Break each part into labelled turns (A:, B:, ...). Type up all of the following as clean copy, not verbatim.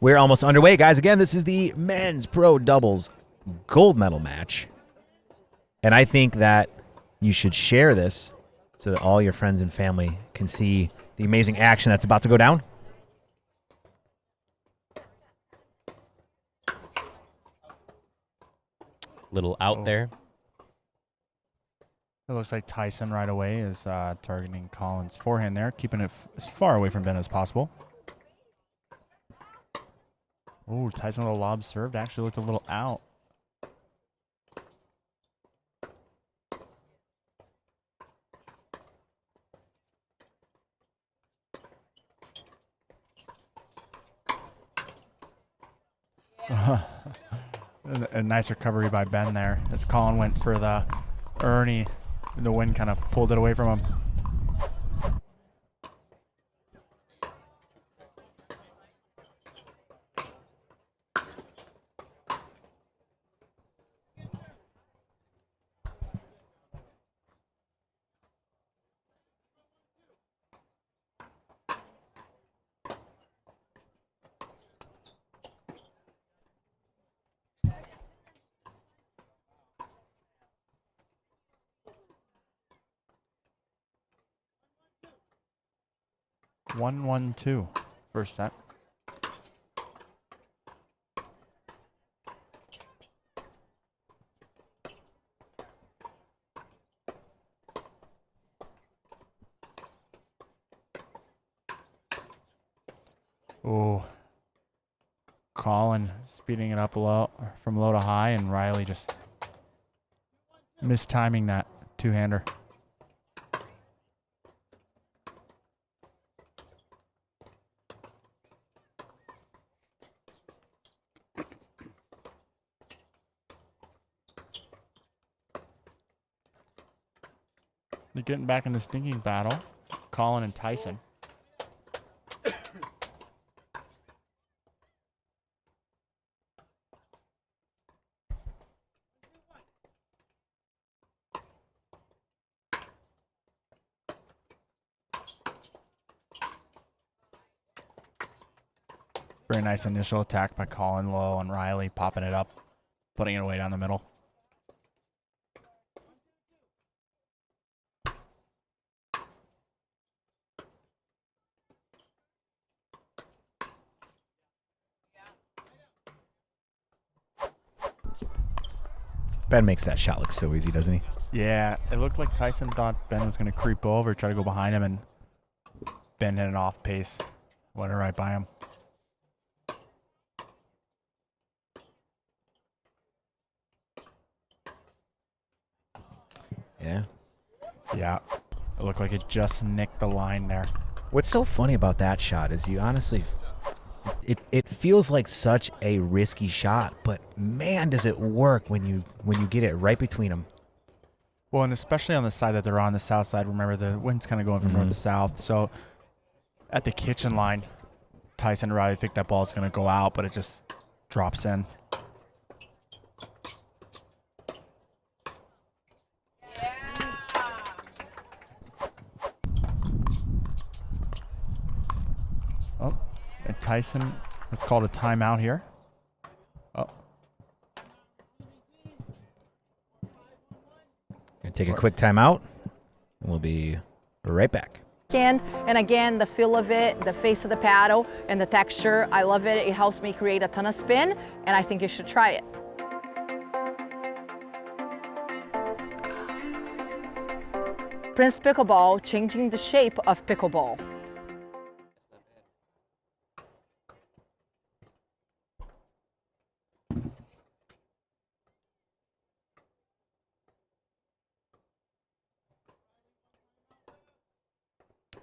A: We're almost underway, guys. Again, this is the men's pro doubles gold medal match. And I think that you should share this so that all your friends and family can see the amazing action that's about to go down.
B: Little out there.
C: It looks like Tyson right away is targeting Collin's forehand there, keeping it as far away from Ben as possible. Oh, Tyson with a lob served. Actually looked a little out. A nice recovery by Ben there as Collin went for the Ernie. The wind kind of pulled it away from him. One, 1-2, first set. Oh, Collin speeding it up low from low to high, and Riley just mistiming that two-hander. They're getting back in the stinking battle, Collin and Tyson. Very nice initial attack by Collin low on Riley, popping it up, putting it away down the middle.
A: Ben makes that shot look so easy, doesn't he?
C: Yeah, it looked like Tyson thought Ben was going to creep over, try to go behind him, and Ben hit an off pace. Went right by him.
A: Yeah.
C: Yeah, it looked like it just nicked the line there.
A: What's so funny about that shot is you honestly, it feels like such a risky shot, but man, does it work when you get it right between them.
C: Well, and especially on the side that they're on, the south side. Remember, the wind's kind of going from north to south. So at the kitchen line, Tyson and Riley think that ball's going to go out, but it just drops in. Oh, and Tyson has called a timeout here. Oh.
A: Gonna take a quick timeout. We'll be right back.
D: And again, the feel of it, the face of the paddle, and the texture, I love it. It helps me create a ton of spin, and I think you should try it. Prince Pickleball, changing the shape of pickleball.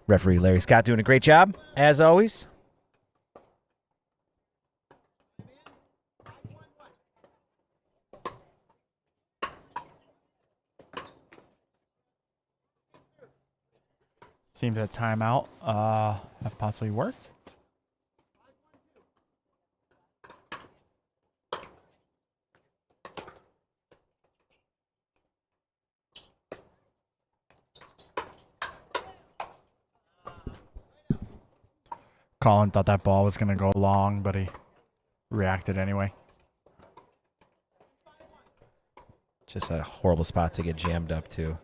A: Referee Larry Scott doing a great job, as always.
C: Seems that timeout have possibly worked. Collin thought that ball was going to go long, but he reacted anyway.
A: Just a horrible spot to get jammed up to.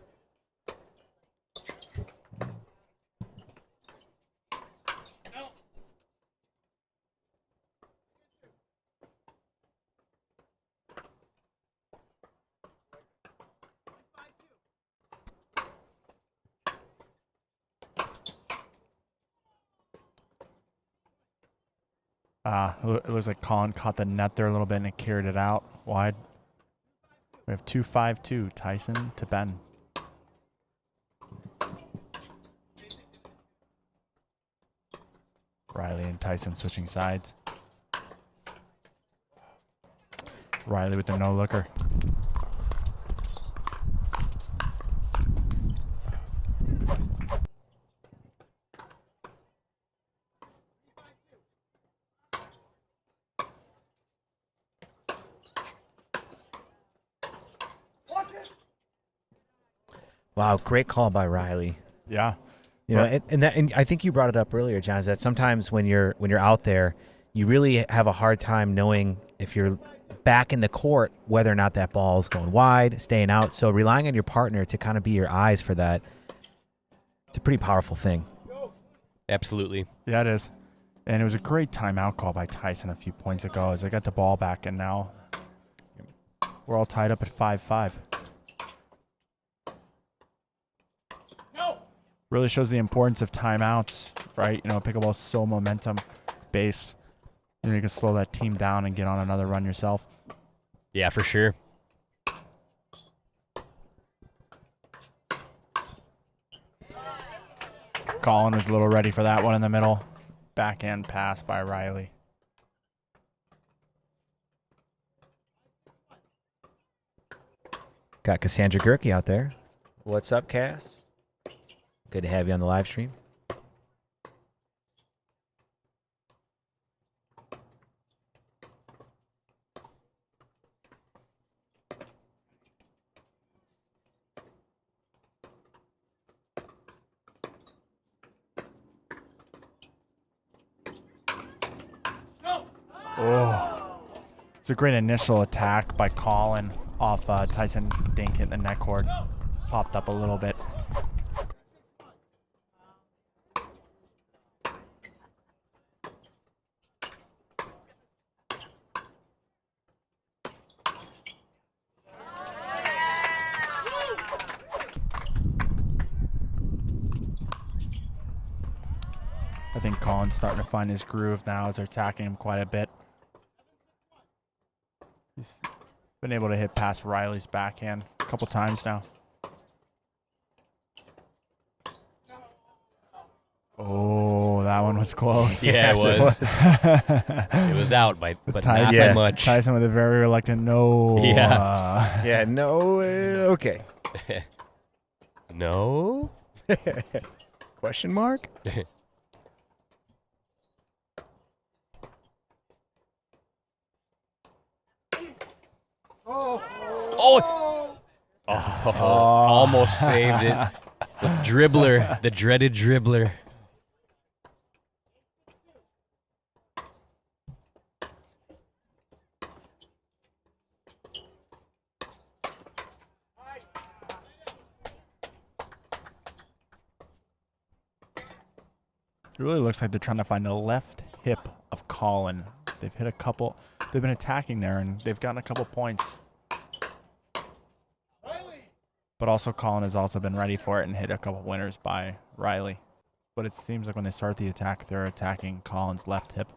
C: It looks like Collin caught the net there a little bit and it carried it out wide. We have 2-5-2, Tyson to Ben. Riley and Tyson switching sides. Riley with the no-looker.
A: Wow, great call by Riley.
C: Yeah.
A: You know, and I think you brought it up earlier, John, is that sometimes when you're out there, you really have a hard time knowing if you're back in the court whether or not that ball is going wide, staying out. So relying on your partner to kind of be your eyes for that, it's a pretty powerful thing.
B: Absolutely.
C: Yeah, it is. And it was a great timeout call by Tyson a few points ago as they got the ball back, and now we're all tied up at 5-5. Really shows the importance of timeouts, right? You know, pickleball's so momentum based. You know, you can slow that team down and get on another run yourself.
B: Yeah, for sure.
C: Collin was a little ready for that one in the middle. Backhand pass by Riley.
A: Got Cassandra Gerke out there. What's up, Cass? Good to have you on the live stream.
C: Oh, it's a great initial attack by Collin off Tyson dink hitting the net cord. Popped up a little bit. I think Collin's starting to find his groove now as they're attacking him quite a bit. He's been able to hit past Riley's backhand a couple times now. Oh, that one was close.
B: Yeah, it was. It was out, but not by much.
C: Tyson with a very reluctant no.
B: Yeah.
A: Yeah, no, okay.
B: No?
A: Question mark?
B: Oh, almost saved it. The dribbler, the dreaded dribbler.
C: It really looks like they're trying to find the left hip of Collin. They've hit a couple. They've been attacking there, and they've gotten a couple points. But also Collin has also been ready for it and hit a couple winners by Riley. But it seems like when they start the attack, they're attacking Collin's left hip.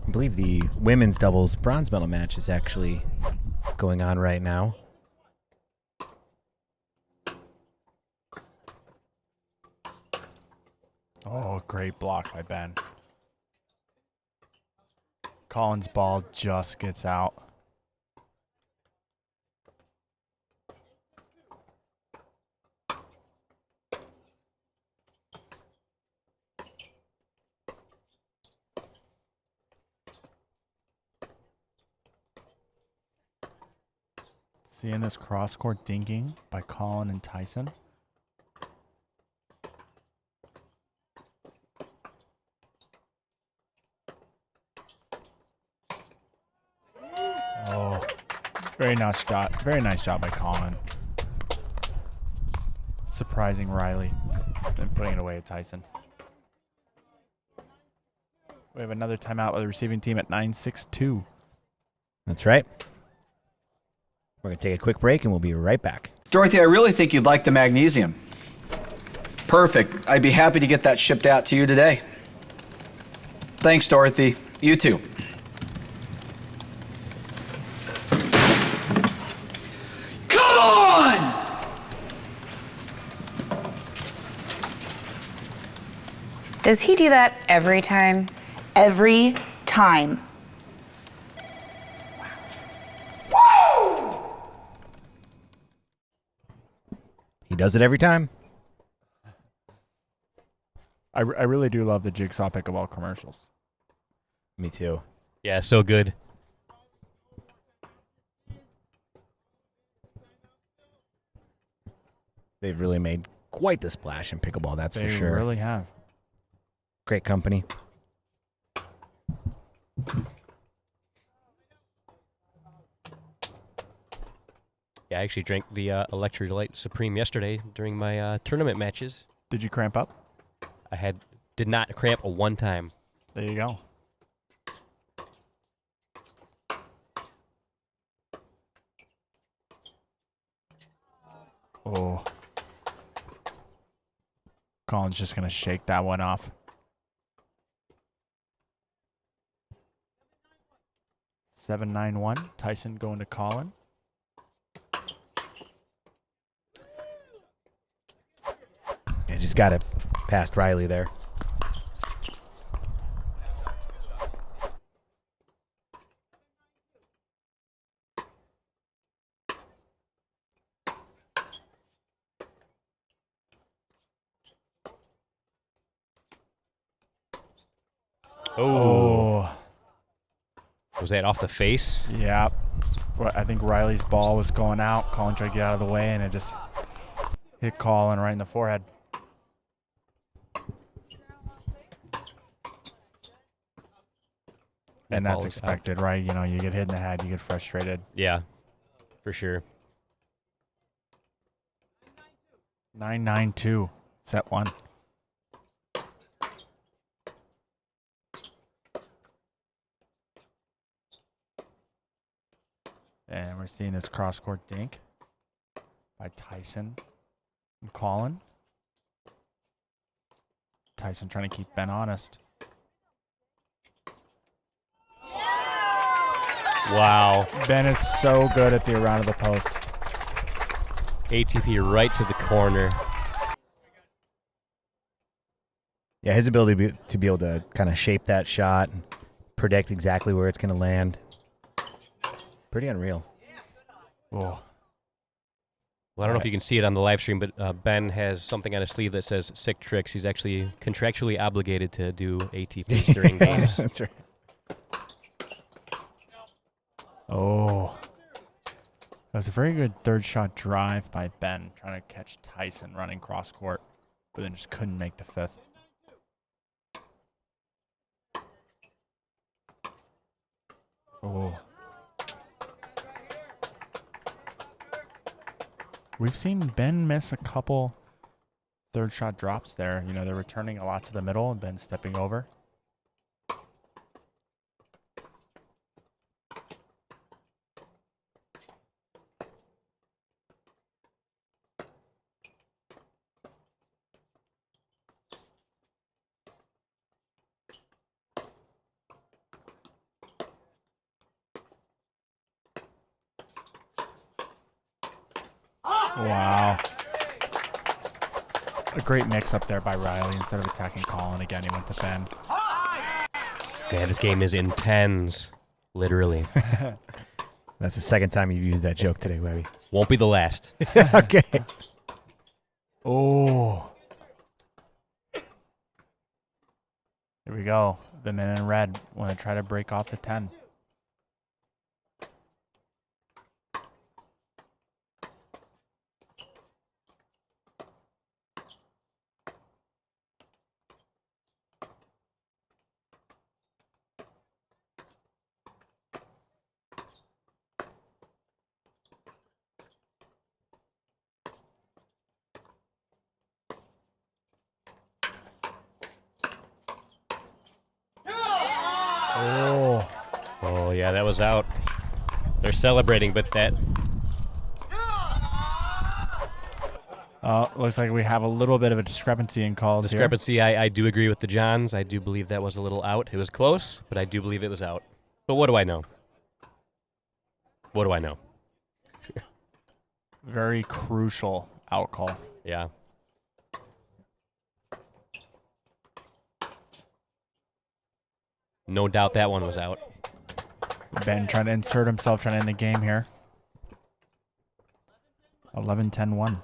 A: I believe the women's doubles bronze medal match is actually going on right now.
C: Oh, great block by Ben. Collin's ball just gets out. Seeing this cross-court dinking by Collin and Tyson. Oh, very nice shot. Very nice shot by Collin. Surprising Riley and putting it away at Tyson. We have another timeout with the receiving team at 9:62.
A: That's right. We're going to take a quick break, and we'll be right back.
E: Dorothy, I really think you'd like the magnesium. Perfect. I'd be happy to get that shipped out to you today. Thanks, Dorothy. You too. Come on!
F: Does he do that every time?
G: Every time.
A: He does it every time.
C: I really do love the Jigsaw Pickleball commercials.
A: Me too.
B: Yeah, so good.
A: They've really made quite the splash in pickleball, that's
C: They
A: for sure.
C: really have.
A: Great company.
B: Yeah, I actually drank the Electrolyte Supreme yesterday during my tournament matches.
C: Did you cramp up?
B: I did not cramp a one time.
C: There you go. Oh. Collin's just going to shake that one off. Seven, 9-1. Tyson going to Collin.
A: Yeah, just got it past Riley there.
B: Oh. Was that off the face?
C: Yeah. Well, I think Riley's ball was going out. Collin tried to get out of the way, and it just hit Collin right in the forehead. And
B: Ball
C: that's
B: is
C: expected, right? You know, you get hit in the head, you get frustrated.
B: Yeah, for sure.
C: 9-9-2. Set one. And we're seeing this cross-court dink by Tyson and Collin. Tyson trying to keep Ben honest.
B: Wow.
C: Ben is so good at the around of the post.
B: ATP right to the corner.
A: Yeah, his ability to be able to kind of shape that shot and predict exactly where it's going to land. Pretty unreal.
C: Oh,
B: Well, I don't know if you can see it on the live stream, but Ben has something on his sleeve that says sick tricks. He's actually contractually obligated to do ATPs during games.
A: That's right.
C: oh. That was a very good third shot drive by Ben, trying to catch Tyson running cross court, but then just couldn't make the fifth. Oh. We've seen Ben miss a couple third shot drops there. You know, they're returning a lot to the middle and Ben stepping over. Wow. A great mix up there by Riley. Instead of attacking Collin again, he went to Ben.
B: Yeah, this game is intense, literally.
A: That's the second time you've used that joke today, Webby.
B: Won't be the last.
A: Okay.
C: Oh. Here we go. The men in red want to try to break off the 10.
B: Oh, yeah, that was out. They're celebrating, but that...
C: Looks like we have a little bit of a discrepancy in calls
B: Discrepancy, I do agree with the Johns. I do believe that was a little out. It was close, but I do believe it was out. But what do I know? What do I know?
C: here. Very crucial out call.
B: Yeah. No doubt that one was out.
C: Ben trying to insert himself, trying to end the game here. 11-10-1.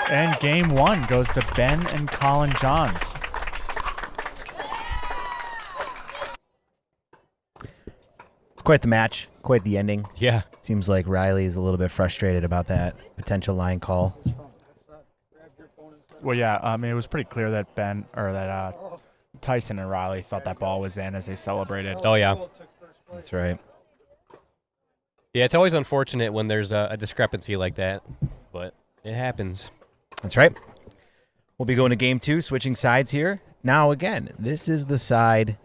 C: And game 1 goes to Ben and Collin Johns.
A: It's quite the match, quite the ending.
B: Yeah.
A: Seems like Riley's a little bit frustrated about that potential line call.
C: Well, yeah, I mean, it was pretty clear that Tyson and Riley thought that ball was in as they celebrated.
B: Oh, yeah.
A: That's right.
B: Yeah, it's always unfortunate when there's a discrepancy like that, but it happens.
A: That's right. We'll be going to game 2, switching sides here. Now, again, this is the side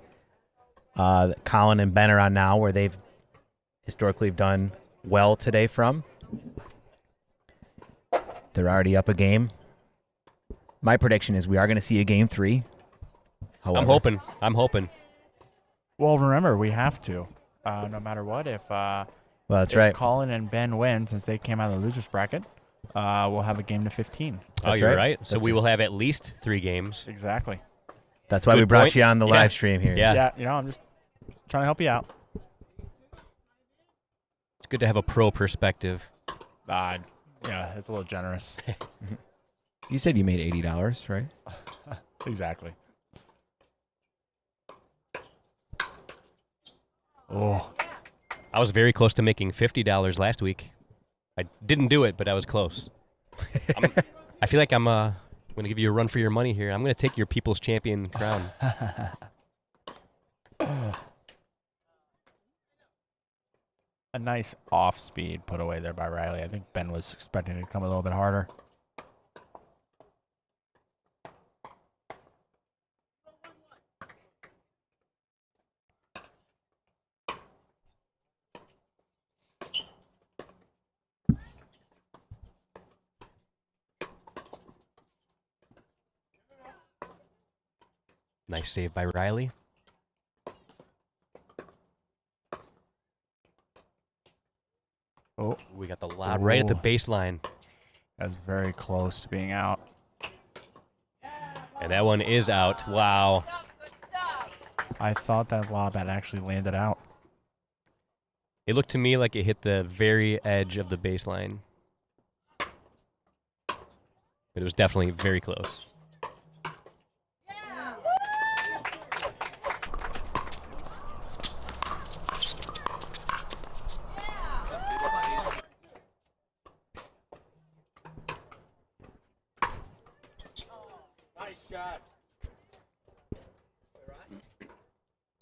A: that Collin and Ben are on now, where they've historically done well today from. They're already up a game. My prediction is we are going to see a game 3. However,
B: I'm hoping.
C: Well, remember, we have to, no matter what. If
A: that's
C: if
A: right.
C: Collin and Ben win, since they came out of the losers bracket, we'll have a game to 15.
B: Oh,
A: That's
B: you're
A: right.
B: right. So we will have at least 3 games.
C: Exactly.
A: That's why
B: Good
A: we brought
B: point.
A: you on the
B: Yeah.
A: live stream here.
B: Yeah.
C: Yeah, I'm just trying to help you out.
B: It's good to have a pro perspective.
C: Yeah, it's a little generous.
A: You said you made $80, right?
C: Exactly. Oh,
B: I was very close to making $50 last week. I didn't do it, but I was close. I feel like I'm going to give you a run for your money here. I'm going to take your People's Champion crown.
C: a nice off-speed put away there by Riley. I think Ben was expecting it to come a little bit harder.
B: Nice save by Riley.
C: Oh,
B: We got the lob right at the baseline.
C: that's very close to being out.
B: And that one is out. Wow.
C: I thought that lob had actually landed out.
B: It looked to me like it hit the very edge of the baseline. But it was definitely very close.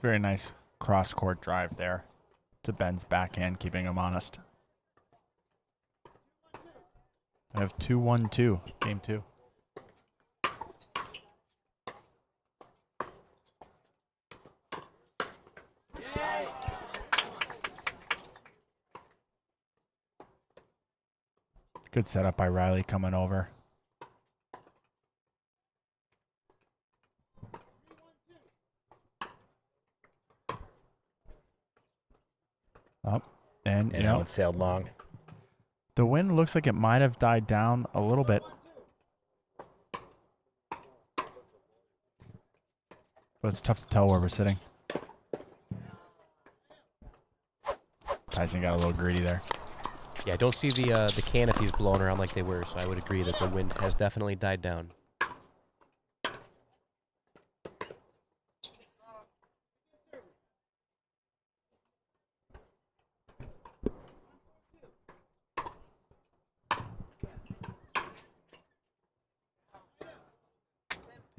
C: Very nice cross-court drive there to Ben's backhand, keeping him honest. I have 2-1-2, game 2. Good setup by Riley coming over. Up. And, you know,
A: it sailed long.
C: the wind looks like it might have died down a little bit. But it's tough to tell where we're sitting. Tyson got a little greedy there.
B: Yeah, I don't see the canopies blown around like they were, so I would agree that the wind has definitely died down.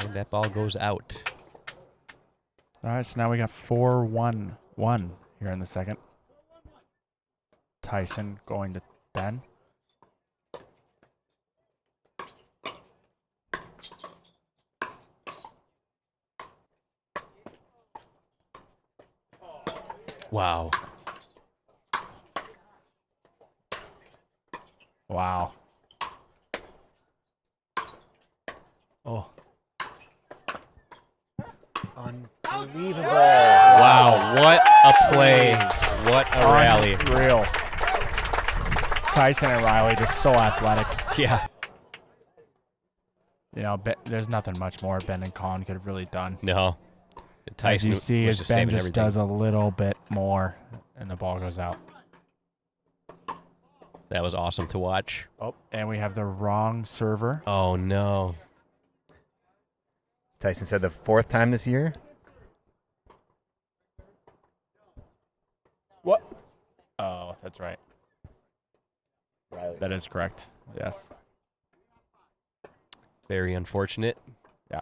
B: And that ball goes out.
C: All right, so now we got 4-1-1 here in the second. Tyson going to Ben.
B: Wow.
C: Wow. Oh.
A: Unbelievable.
B: Wow. What a play. What a rally.
C: Real. Tyson and Riley just so athletic.
B: Yeah.
C: You know, there's nothing much more Ben and Collin could have really done.
B: No.
C: As you see,
B: was
C: as
B: just
C: Ben
B: saving
C: just
B: everything.
C: does a little bit more, and the ball goes out.
B: That was awesome to watch.
C: Oh, and we have the wrong server.
B: Oh, no.
A: Tyson said the 4th time this year.
C: What? Oh, that's right.
A: Riley.
C: That is correct. Yes.
B: Very unfortunate.
C: Yeah.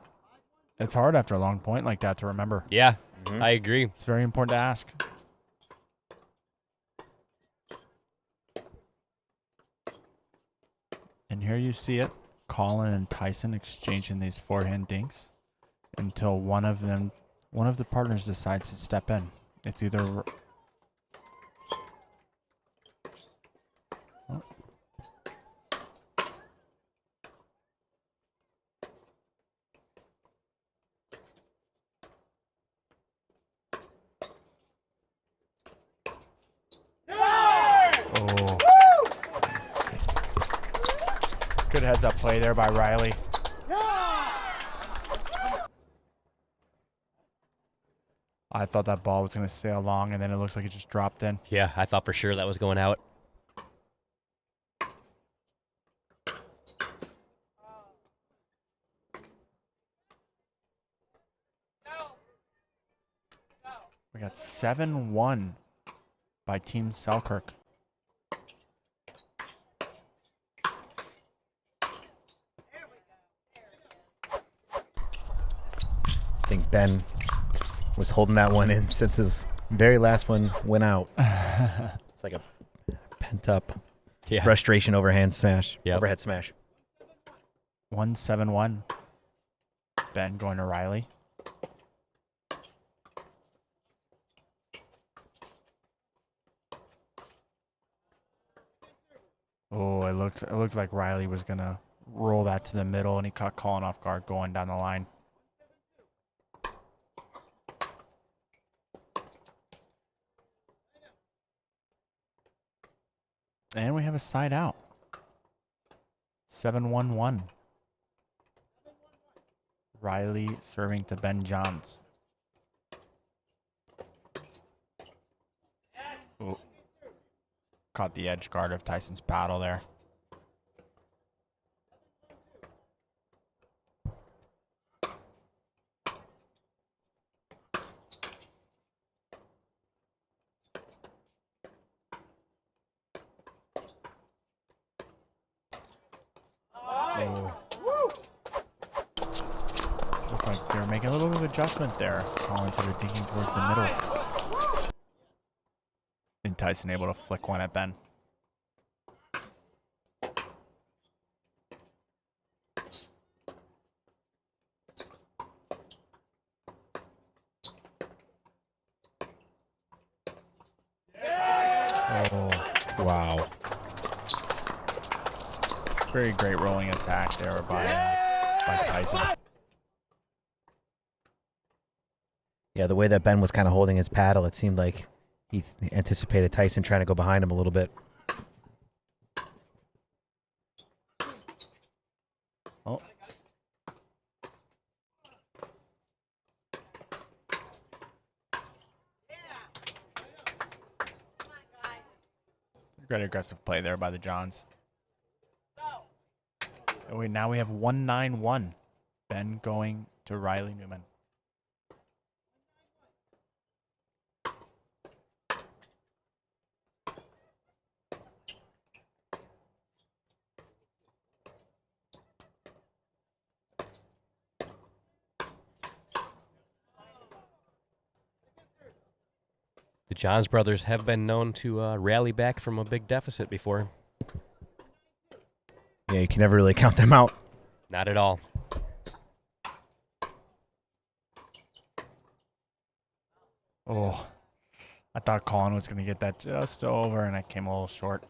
C: It's hard after a long point like that to remember.
B: Yeah, I agree.
C: It's very important to ask. And here you see it. Collin and Tyson exchanging these forehand dinks until one of the partners decides to step in. It's either oh. Good heads-up play there by Riley. I thought that ball was going to sail long, and then it looks like it just dropped in.
B: Yeah, I thought for sure that was going out.
C: We got 7-1 by Team Selkirk.
A: I think Ben was holding that one in since his very last one went out. It's like a pent-up frustration overhand smash.
B: Yep.
A: Overhead smash.
C: 1-7-1. Ben going to Riley. Oh, it looked like Riley was gonna roll that to the middle, and he caught Collin off guard going down the line. And we have a side out. 7-1-1. Riley serving to Ben Johns. Ooh. Caught the edge guard of Tyson's paddle there. Looked like they were making a little bit of adjustment there. Collin sort of dinking towards the middle. And Tyson able to flick one at Ben. Oh, wow. Very great rolling attack there by Tyson.
A: Yeah, the way that Ben was kind of holding his paddle, it seemed like he anticipated Tyson trying to go behind him a little bit.
C: Oh. Great aggressive play there by the Johns. And now we have 1-9-1. Ben going to Riley Newman.
B: The Johns brothers have been known to rally back from a big deficit before.
A: Yeah, you can never really count them out.
B: Not at all.
C: Oh, I thought Collin was going to get that just over, and I came a little short.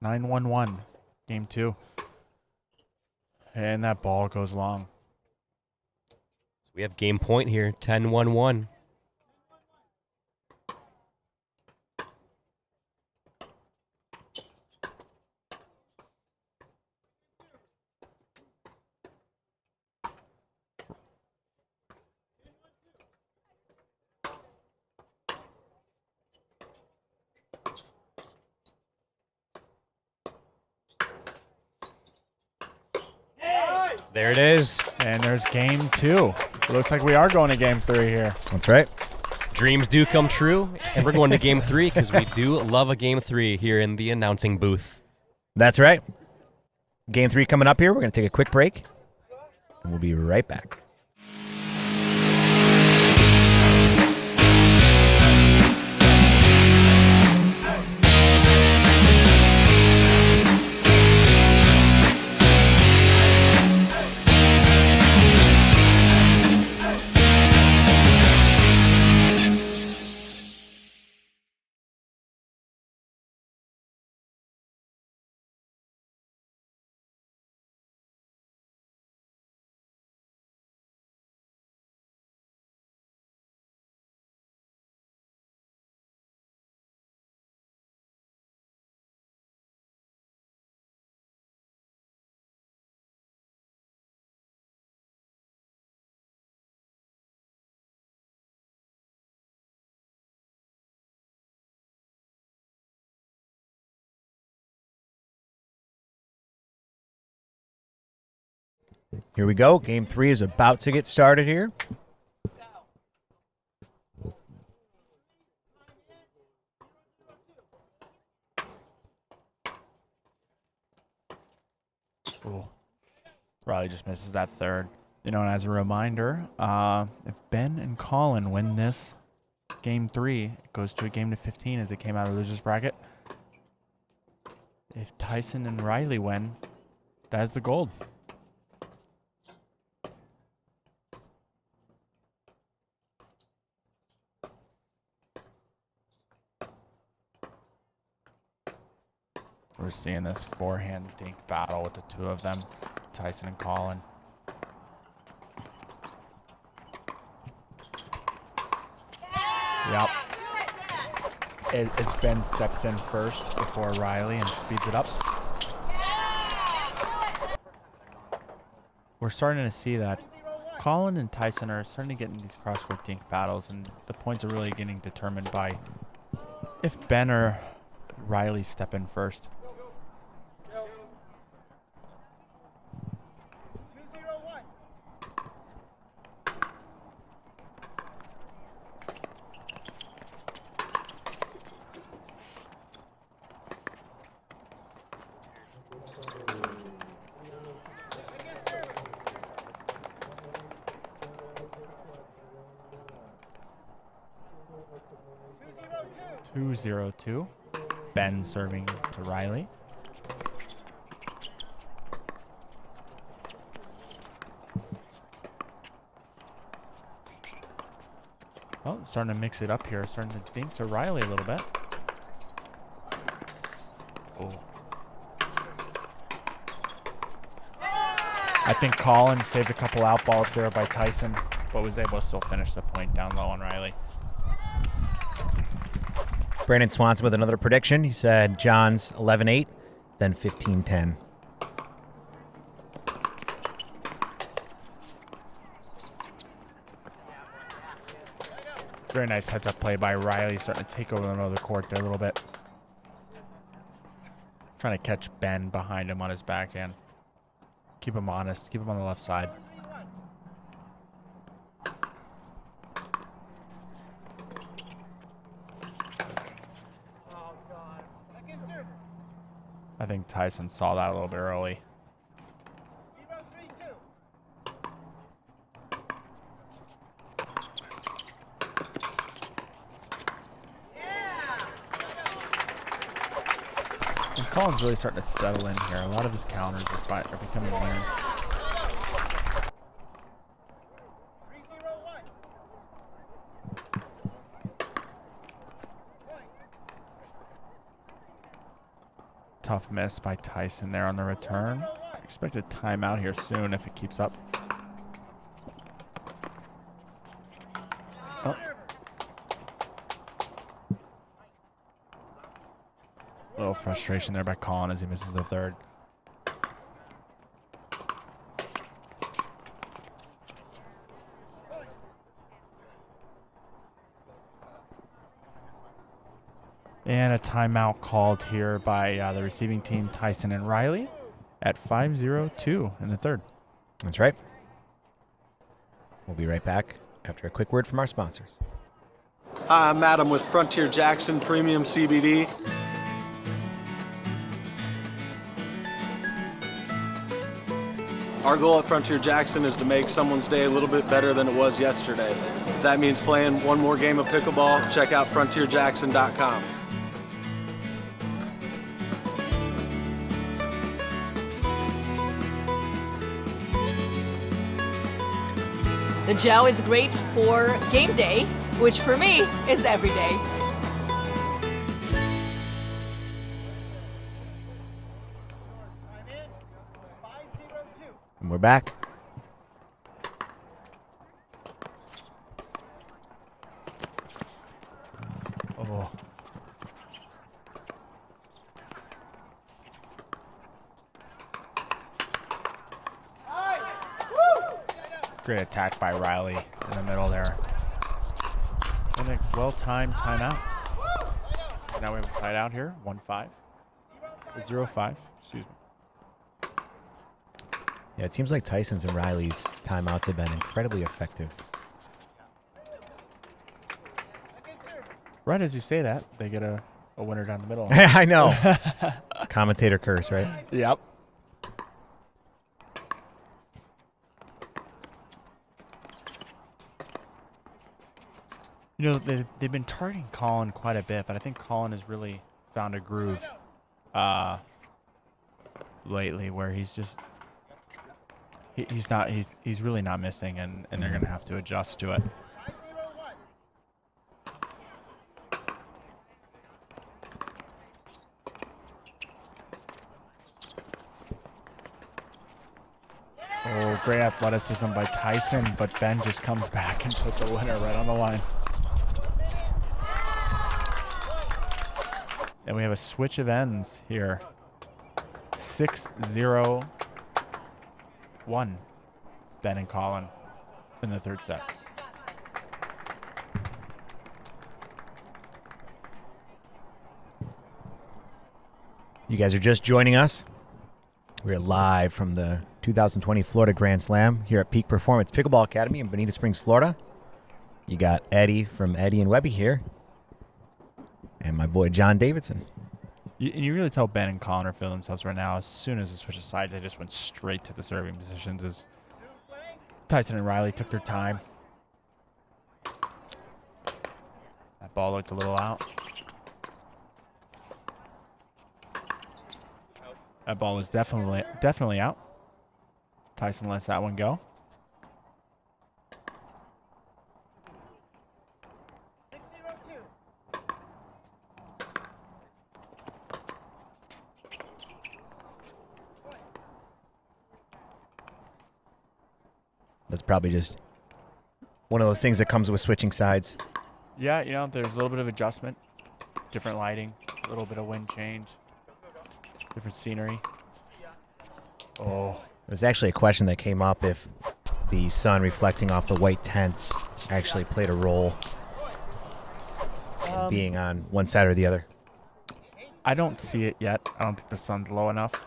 C: 9-1-1, game 2. And that ball goes long.
B: So we have game point here, 10-1-1. There it is.
C: And there's game 2. It looks like we are going to game 3 here.
A: That's right.
B: Dreams do come true, and we're going to game 3 because we do love a game 3 here in the announcing booth.
A: That's right. Game 3 coming up here. We're going to take a quick break, and we'll be right back. Here we go. Game 3 is about to get started here.
C: Ooh. Riley just misses that third. You know, and as a reminder, if Ben and Collin win this game 3, it goes to a game to 15 as it came out of the losers bracket. If Tyson and Riley win, that's the gold. We're seeing this forehand dink battle with the two of them, Tyson and Collin. Yep. As Ben steps in first before Riley and speeds it up. We're starting to see that Collin and Tyson are starting to get in these cross-court dink battles, and the points are really getting determined by if Ben or Riley step in first. Two. Ben serving to Riley. Well, starting to mix it up here. Starting to dink to Riley a little bit. Oh. I think Collin saved a couple out balls there by Tyson, but was able to still finish the point down low on Riley.
A: Brandon Swanson with another prediction. He said Johns 11-8, then 15-10.
C: Very nice heads-up play by Riley, starting to take over the middle of the court there a little bit. Trying to catch Ben behind him on his backhand. Keep him honest. Keep him on the left side. I think Tyson saw that a little bit early. And Collin's really starting to settle in here. A lot of his counters are becoming winners. Tough miss by Tyson there on the return. I expect a timeout here soon if it keeps up. Oh. A little frustration there by Collin as he misses the third. And a timeout called here by the receiving team, Tyson and Riley, at 5:02 in the third.
A: That's right. We'll be right back after a quick word from our sponsors.
H: Hi, I'm Adam with Frontier Jackson Premium CBD. Our goal at Frontier Jackson is to make someone's day a little bit better than it was yesterday. If that means playing one more game of pickleball, check out frontierjackson.com.
D: The gel is great for game day, which for me is every day.
A: And we're back.
C: Oh. Great attack by Riley in the middle there. And a well-timed timeout. Now we have a side out here, 1-5. 0-5, excuse me.
A: Yeah, it seems like Tyson's and Riley's timeouts have been incredibly effective.
C: Right as you say that, they get a winner down the middle.
A: I know. It's a commentator curse, right?
C: Yep. You know, they've been targeting Collin quite a bit, but I think Collin has really found a groove lately where he's just he's really not missing, and they're gonna have to adjust to it. Oh, great athleticism by Tyson, but Ben just comes back and puts a winner right on the line. And we have a switch of ends here. 6-0-1. Ben and Collin in the third set.
A: You guys are just joining us. We're live from the 2020 Florida Grand Slam here at Peak Performance Pickleball Academy in Bonita Springs, Florida. You got Eddie from Eddie and Webby here. And my boy John Davidson.
C: You really tell Ben and Collin are feeling themselves right now. As soon as the switch of sides, they just went straight to the serving positions as Tyson and Riley took their time. That ball looked a little out. That ball was definitely out. Tyson lets that one go.
A: That's probably just one of those things that comes with switching sides.
C: Yeah, you know, there's a little bit of adjustment, different lighting, a little bit of wind change, different scenery. Oh.
A: There's actually a question that came up if the sun reflecting off the white tents actually played a role in being on one side or the other.
C: I don't see it yet. I don't think the sun's low enough.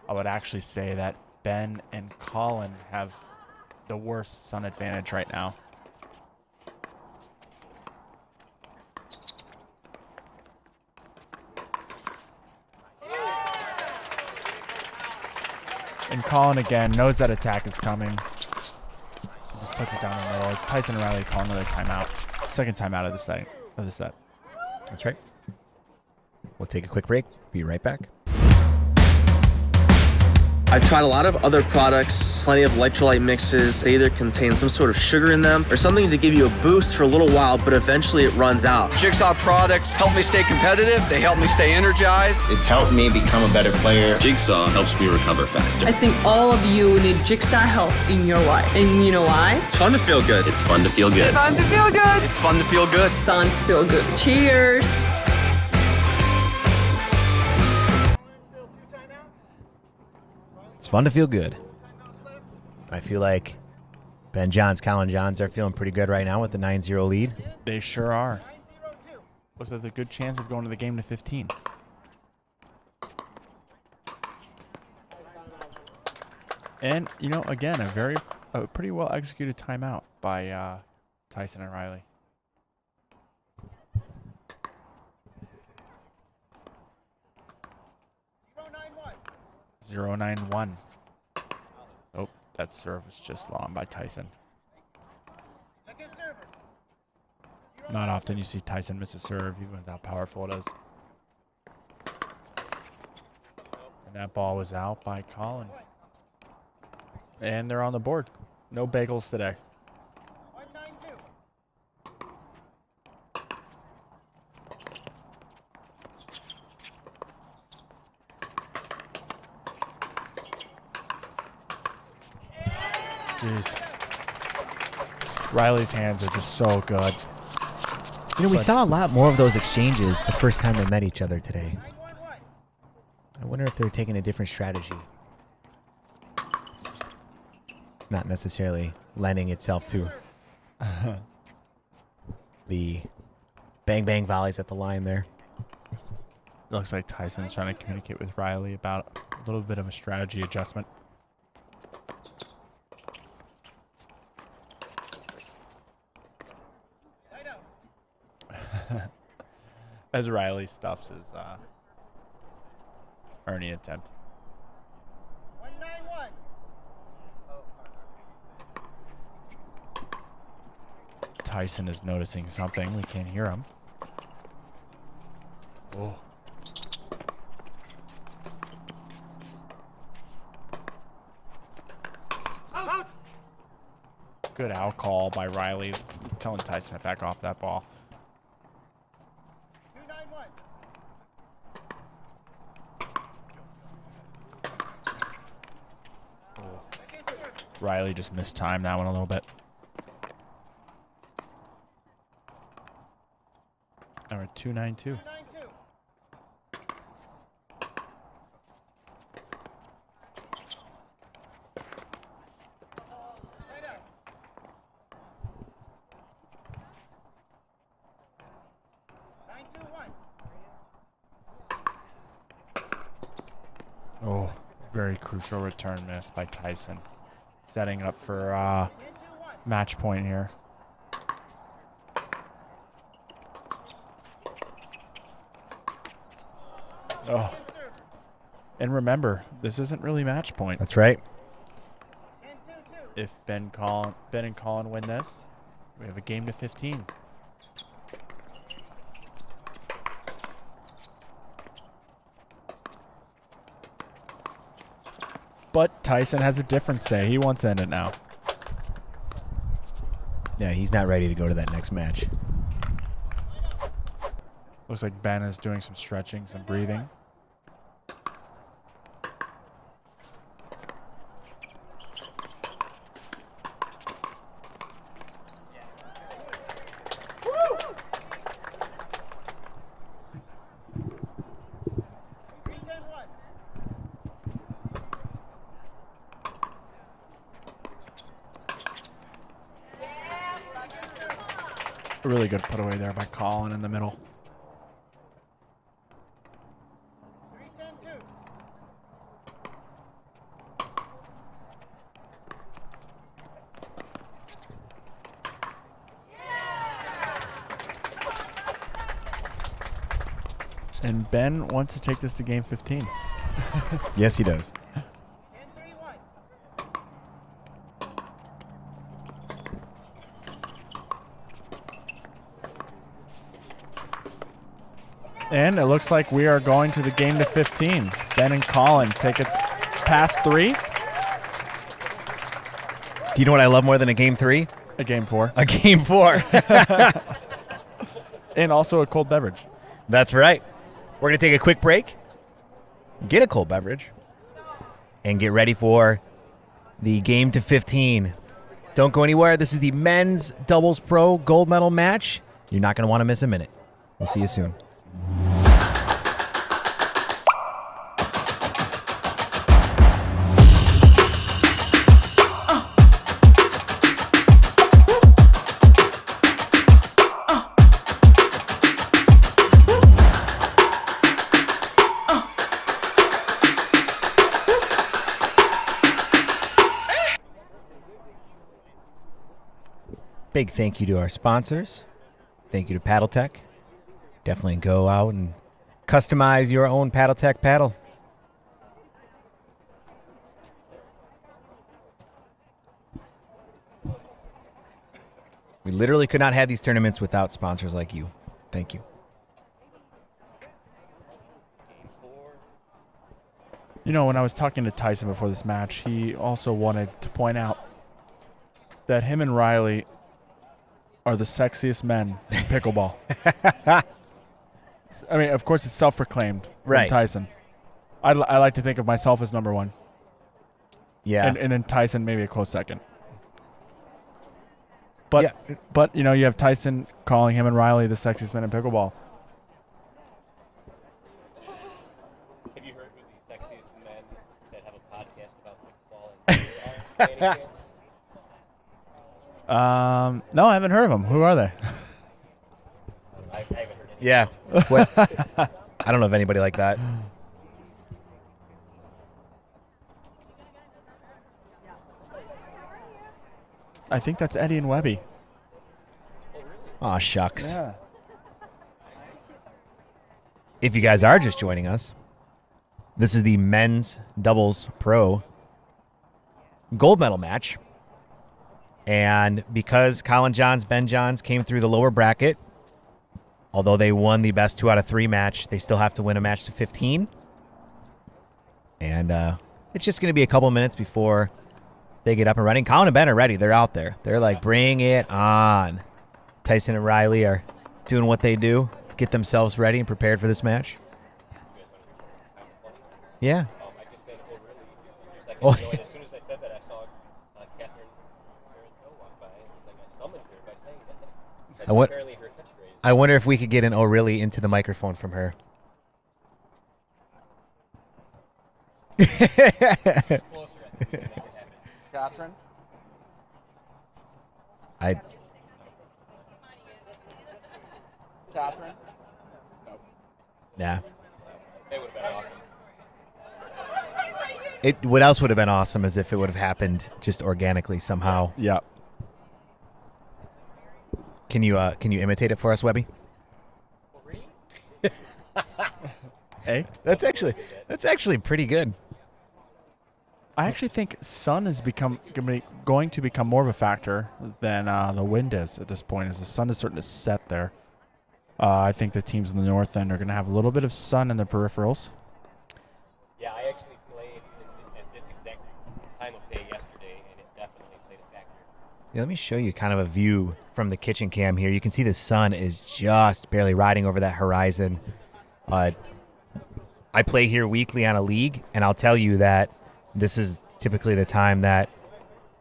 C: I would actually say that Ben and Collin have the worst sun advantage right now. And Collin again knows that attack is coming. He just puts it down in the middle. As Tyson and Riley call another timeout. Second timeout of the set. of the set.
A: That's right. We'll take a quick break. Be right back.
I: I've tried a lot of other products, plenty of electrolyte mixes. They either contain some sort of sugar in them or something to give you a boost for a little while, but eventually it runs out.
E: Jigsaw products help me stay competitive. They help me stay energized.
J: It's helped me become a better player.
K: Jigsaw helps me recover faster.
L: I think all of you need Jigsaw help in your life. And you know why?
I: It's fun to feel good.
K: It's fun to feel good.
L: It's fun to feel good.
E: It's fun to feel good.
L: It's fun to feel good. Cheers.
A: It's fun to feel good. I feel like Ben Johns, Collin Johns are feeling pretty good right now with the 9-0 lead.
C: They sure are. Looks like a good chance of going to the game to 15. And, you know, again, a pretty well executed timeout by Tyson and Riley. Zero 9-1. Oh, that serve was just long by Tyson. Not often you see Tyson miss a serve, even with how powerful it is. And that ball was out by Collin. And they're on the board. No bagels today. Jeez. Riley's hands are just so good.
A: You know, we saw a lot more of those exchanges the first time they met each other today. I wonder if they're taking a different strategy. It's not necessarily lending itself to the bang-bang volleys at the line there.
C: Looks like Tyson's trying to communicate with Riley about a little bit of a strategy adjustment. As Riley stuffs his Ernie attempt. Tyson is noticing something. We can't hear him. Oh. Good out call by Riley, telling Tyson to back off that ball. Riley just mistimed that one a little bit. And we're at 2-9-2. Oh, very crucial return miss by Tyson. Setting up for match point here. Oh. And remember, this isn't really match point.
A: That's right.
C: If Ben and Collin win this, we have a game to 15. But Tyson has a different say. He wants to end it now.
A: Yeah, he's not ready to go to that next match.
C: Looks like Ben is doing some stretching, some breathing. A really good put away there by Collin in the middle. And Ben wants to take this to game 15.
A: Yes, he does.
C: And it looks like we are going to the game to 15. Ben and Collin take it past 3.
A: Do you know what I love more than a game 3?
C: A game 4.
A: A game 4.
C: And also a cold beverage.
A: That's right. We're going to take a quick break, get a cold beverage, and get ready for the game to 15. Don't go anywhere. This is the men's doubles pro gold medal match. You're not going to want to miss a minute. We'll see you soon. Big thank you to our sponsors. Thank you to PaddleTech. Definitely go out and customize your own PaddleTech paddle. We literally could not have these tournaments without sponsors like you. Thank you.
C: You know, when I was talking to Tyson before this match, he also wanted to point out that him and Riley are the sexiest men in pickleball. I mean, of course, it's self-proclaimed.
A: Right.
C: Tyson. I like to think of myself as number 1.
A: Yeah.
C: And then Tyson maybe a close second. But,
A: yeah.
C: But you know, you have Tyson calling him and Riley the sexiest men in pickleball.
B: Have you heard who the sexiest men that have a podcast about pickleball are? By any chance?
C: No, I haven't heard of them. Who are they?
B: I haven't heard any.
A: Yeah. What? I don't know of anybody like that.
C: I think that's Eddie and Webby.
A: Aw, shucks.
C: Yeah.
A: If you guys are just joining us, this is the men's doubles pro gold medal match. And because Collin Johns, Ben Johns came through the lower bracket, although they won the best 2 out of 3 match, they still have to win a match to 15. And it's just going to be a couple minutes before they get up and running. Collin and Ben are ready. They're out there. They're like, bring it on. Tyson and Riley are doing what they do, get themselves ready and prepared for this match. Yeah.
B: I just said, oh, really?
A: Oh.
B: As soon as I said that, I saw Catherine walk by. It was like I summoned her by saying that. That's apparently her catchphrase.
A: I wonder if we could get an "oh really" into the microphone from her.
C: Catherine? Catherine? Nope.
A: Yeah.
B: It would have been awesome.
A: What else would have been awesome is if it would have happened just organically somehow.
C: Yeah.
A: Can you imitate it for us, Webby?
C: Hey?
A: That's actually pretty good.
C: I actually think sun is going to become more of a factor than the wind is at this point, as the sun is starting to set there. I think the teams in the north end are going to have a little bit of sun in their peripherals.
B: Yeah, I actually played at this exact time of day yesterday, and it definitely played a factor.
A: Yeah, let me show you kind of a view from the kitchen cam here. You can see the sun is just barely riding over that horizon. I play here weekly on a league, and I'll tell you that this is typically the time that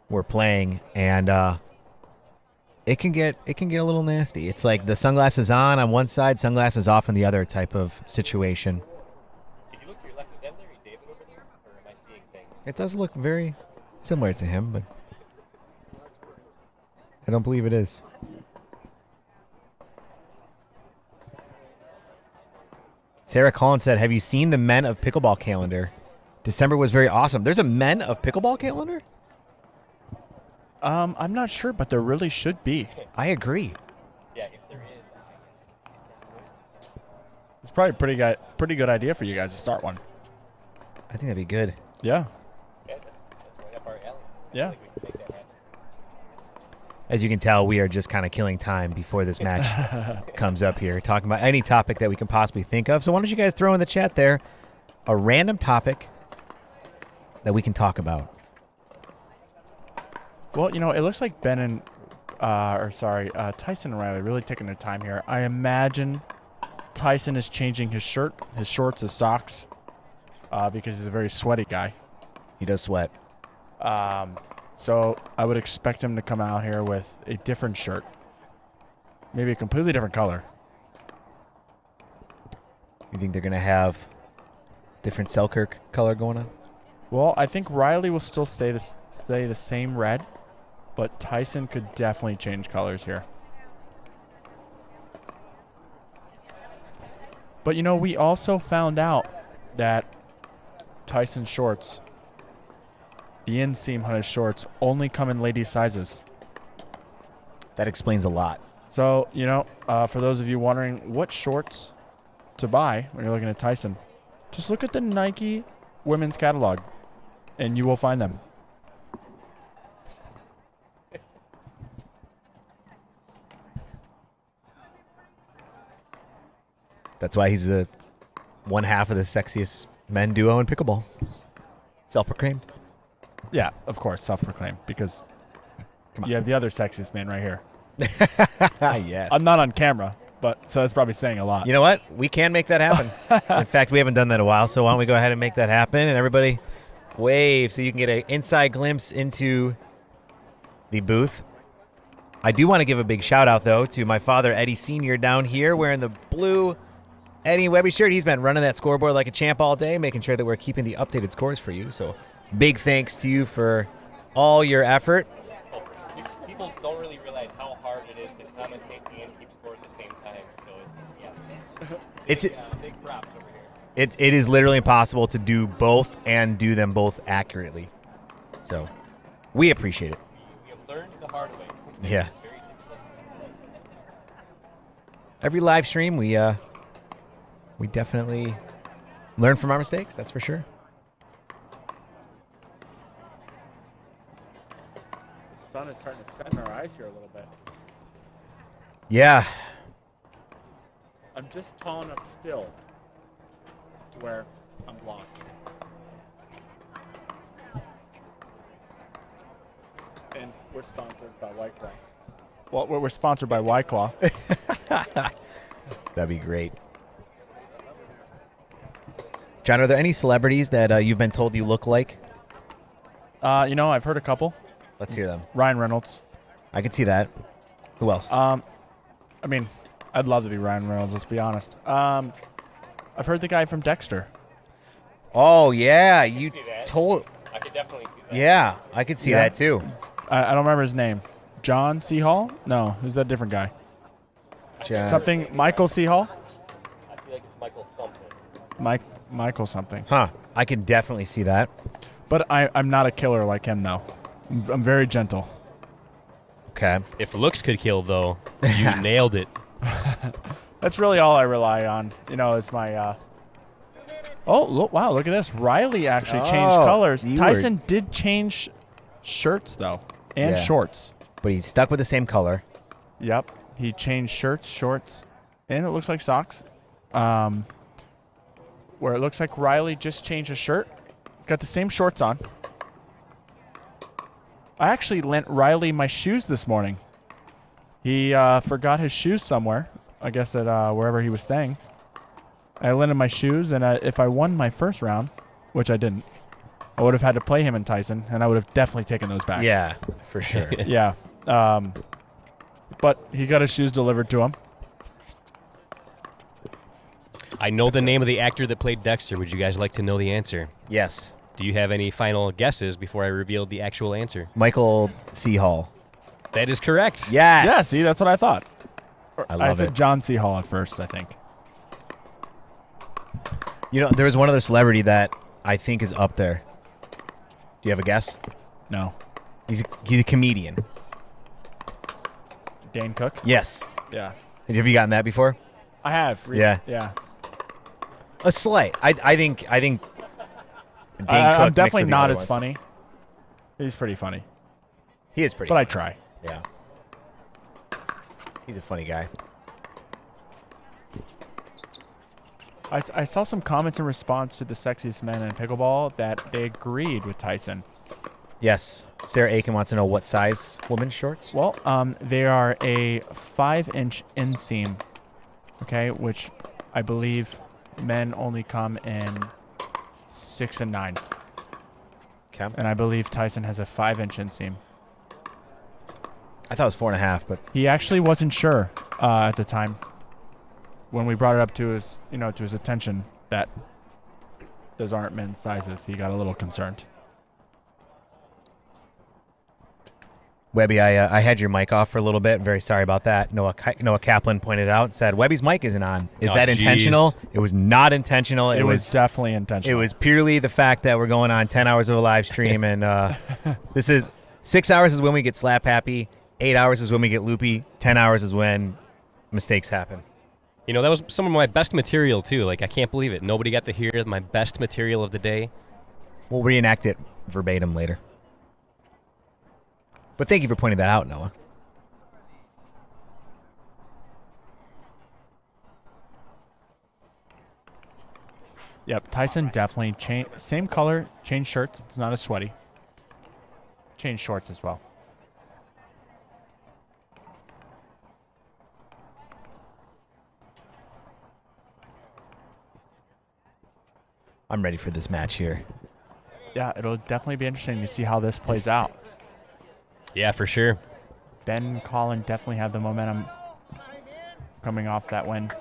A: we're playing, and it can get a little nasty. It's like the sunglasses on one side, sunglasses off on the other type of situation.
B: If you look to your left, is that Larry David over there, or am I seeing things?
A: It does look very similar to him, but I don't believe it is. Sarah Collins said, have you seen the Men of Pickleball calendar? December was very awesome. There's a Men of Pickleball calendar?
C: I'm not sure, but there really should be.
A: I agree.
B: Yeah, if there is.
C: It's probably a pretty good idea for you guys to start one.
A: I think that'd be good.
C: Yeah.
B: Yeah, that's right up our alley.
C: Yeah.
B: I think we can make that happen.
A: As you can tell, we are just kind of killing time before this match comes up here, talking about any topic that we can possibly think of. So why don't you guys throw in the chat there a random topic that we can talk about?
C: Well, it looks like Ben and, Tyson and Riley really taking their time here. I imagine Tyson is changing his shirt, his shorts, his socks, because he's a very sweaty guy.
A: He does sweat.
C: So I would expect him to come out here with a different shirt. Maybe a completely different color.
A: You think they're going to have different Selkirk color going on?
C: Well, I think Riley will still stay the same red, but Tyson could definitely change colors here. But, we also found out that Tyson's shorts, the inseam on his shorts, only come in ladies' sizes.
A: That explains a lot.
C: So, for those of you wondering what shorts to buy when you're looking at Tyson, just look at the Nike women's catalog, and you will find them.
A: That's why he's the one half of the sexiest men duo in pickleball. Self-proclaimed.
C: Yeah, of course, self-proclaimed, because you have the other sexiest man right here.
A: Yes.
C: I'm not on camera, so that's probably saying a lot.
A: You know what? We can make that happen. In fact, we haven't done that in a while, so why don't we go ahead and make that happen, and everybody wave so you can get an inside glimpse into the booth. I do want to give a big shout-out, though, to my father, Eddie Sr., down here wearing the blue Eddie Webby shirt. He's been running that scoreboard like a champ all day, making sure that we're keeping the updated scores for you. So big thanks to you for all your effort.
B: People don't really realize how hard it is to commentate and keep score at the same time. So it's big props over here.
A: It is literally impossible to do both and do them both accurately. So we appreciate it.
B: We have learned the hard way.
A: Yeah. Every live stream, we definitely learn from our mistakes. That's for sure.
C: The sun is starting to set in our eyes here a little bit.
A: Yeah.
C: I'm just tall enough still to where I'm blocked. And we're sponsored by White Claw. Well, we're sponsored by White Claw.
A: That'd be great. John, are there any celebrities that you've been told you look like?
C: I've heard a couple.
A: Let's hear them.
C: Ryan Reynolds.
A: I can see that. Who else?
C: I'd love to be Ryan Reynolds, let's be honest. I've heard the guy from Dexter.
A: Oh, yeah. You told.
B: I could definitely see that.
A: Yeah, I could see that too.
C: I don't remember his name. John C. Hall? No, who's that different guy? Something. Michael C. Hall?
B: I feel like it's Michael something.
C: Michael something.
A: Huh. I can definitely see that.
C: But I'm not a killer like him, though. I'm very gentle.
A: Okay.
B: If looks could kill, though, you nailed it.
C: That's really all I rely on. It's my... wow, look at this. Riley actually changed colors. Tyson did change shirts, though, and shorts.
A: But he stuck with the same color.
C: Yep. He changed shirts, shorts, and it looks like socks. Where it looks like Riley just changed a shirt. He's got the same shorts on. I actually lent Riley my shoes this morning. He forgot his shoes somewhere, I guess at wherever he was staying. I lent him my shoes, and if I won my first round, which I didn't, I would have had to play him and Tyson, and I would have definitely taken those back.
A: Yeah, for sure.
C: Yeah. But he got his shoes delivered to him.
B: I know the name of the actor that played Dexter. Would you guys like to know the answer?
A: Yes.
B: Do you have any final guesses before I reveal the actual answer?
A: Michael C. Hall.
B: That is correct.
A: Yes.
C: Yeah, see, that's what I thought.
A: I
C: said John C. Hall at first, I think.
A: There was one other celebrity that I think is up there. Do you have a guess?
C: No.
A: He's a comedian.
C: Dane Cook?
A: Yes.
C: Yeah.
A: Have you gotten that before?
C: I have.
A: Yeah.
C: Yeah.
A: A slight. I think Dane Cook
C: I'm definitely
A: mixed with the
C: not
A: other
C: as
A: ones.
C: funny. He's pretty funny.
A: He is pretty
C: But
A: funny.
C: I try.
A: Yeah. He's a funny guy.
C: I saw some comments in response to the sexiest men in pickleball that they agreed with Tyson.
A: Yes. Sarah Aiken wants to know what size women's shorts.
C: Well, they are a 5-inch inseam, okay, which I believe men only come in 6 and 9.
A: Okay.
C: And I believe Tyson has a 5-inch inseam.
A: I thought it was 4.5, but
C: he actually wasn't sure at the time when we brought it up to his, to his attention that those aren't men's sizes. He got a little concerned.
A: Webby, I had your mic off for a little bit. Very sorry about that. Noah Kaplan pointed out, said Webby's mic isn't on. Is that intentional? It was not intentional.
C: It was definitely intentional.
A: It was purely the fact that we're going on 10 hours of a live stream, and this is 6 hours is when we get slap happy, 8 hours is when we get loopy, 10 hours is when mistakes happen.
B: That was some of my best material too. Like, I can't believe it. Nobody got to hear my best material of the day.
A: We'll reenact it verbatim later. But thank you for pointing that out, Noah.
C: Yep, Tyson definitely same color, changed shirts. It's not as sweaty. Changed shorts as well.
A: I'm ready for this match here.
C: Yeah, it'll definitely be interesting to see how this plays out.
B: Yeah, for sure.
C: Ben and Collin definitely have the momentum coming off that win.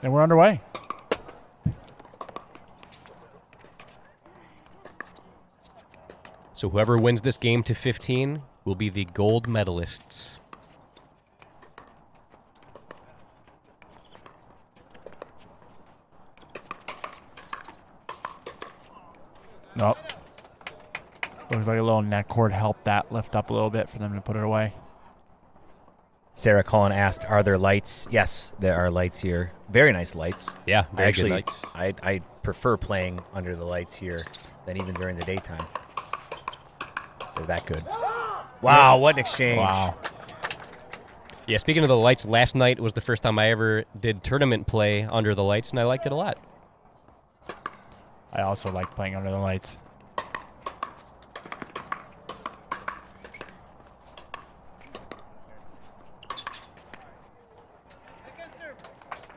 C: And we're underway.
B: So whoever wins this game to 15 will be the gold medalists.
C: Nope. Looks like a little net cord helped that lift up a little bit for them to put it away.
A: Sarah Collin asked, are there lights? Yes, there are lights here. Very nice lights.
B: Yeah, very good lights.
A: I prefer playing under the lights here than even during the daytime. They're that good. Wow, what an exchange.
C: Wow.
B: Yeah, speaking of the lights, last night was the first time I ever did tournament play under the lights, and I liked it a lot.
C: I also like playing under the lights.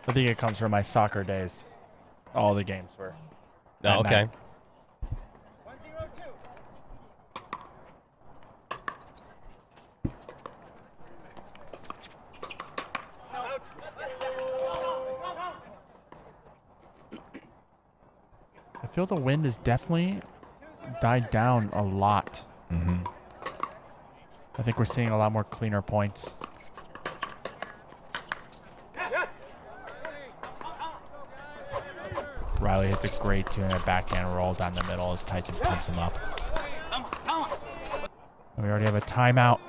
C: I think it comes from my soccer days. All the games were.
B: Oh, okay.
C: Night. I feel the wind has definitely died down a lot.
A: Mm-hmm.
C: I think we're seeing a lot more cleaner points. Riley hits a great two-minute backhand roll down the middle as Tyson pumps him up. And we already have a timeout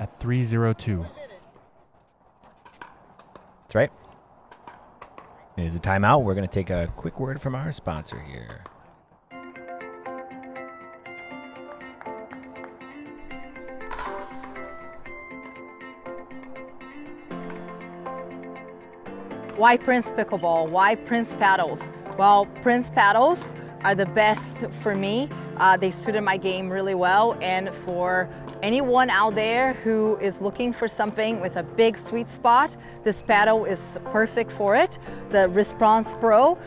C: at 3:02.
A: That's right. It is a timeout. We're going to take a quick word from our sponsor here.
D: Why Prince Pickleball? Why Prince Paddles? Well, Prince Paddles are the best for me. They suited my game really well, and for anyone out there who is looking for something with a big sweet spot, this paddle is perfect for it. The Response Pro